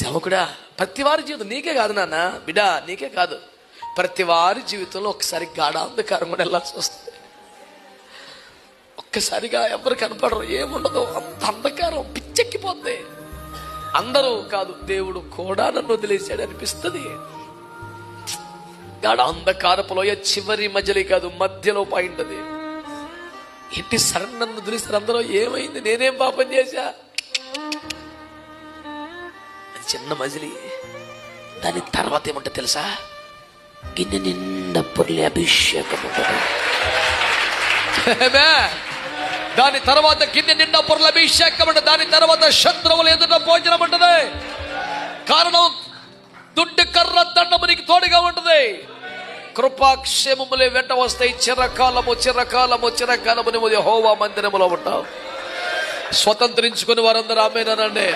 సేవకుడా, ప్రతి వారి జీవితం నీకే కాదు నాన్న, బిడా నీకే కాదు, ప్రతి వారి జీవితంలో ఒకసారి గాఢాంధకారం కూడా వెళ్ళాల్సి వస్తుంది. ఒక్కసారిగా ఎవరు కనపడరు, ఏముండదు, అంత అంధకారం పిచ్చెక్కిపోద్ది. అందరూ కాదు, దేవుడు కూడా నన్ను వదిలేశాడు అనిపిస్తుంది. గాఢాంధకారపులోయ చివరి మధ్యలో కాదు, మధ్యలో పాయింట్ అది. ఏంటి సడన్ నన్ను వదిలేస్తారు అందరూ, ఏమైంది, నేనేం పాపం చేశా? అది చిన్న మజిలీ. దాని తర్వాత ఏమంటే తెలుసా, గిన్నె నిండా పొర్లి అభిషేకం ఉంటుంది. దాని తర్వాత గిన్నె నిండా పొర్ల అభిషేకం ఉంటుంది. దాని తర్వాత శత్రువులు ఎదుట భోజనం ఉంటుంది. కారణం దుడ్డు కర్ర దండము నీకు తోడుగా ఉంటుంది. కృపాక్షేమములే వెంట వస్తాయి. చిరకాలము చిరకాలము చిరకాలము నువ్వు యెహోవా మందిరములో ఉంటావు. స్వతంత్రించుకుని వారందరూ ఆమేన్ అనండి.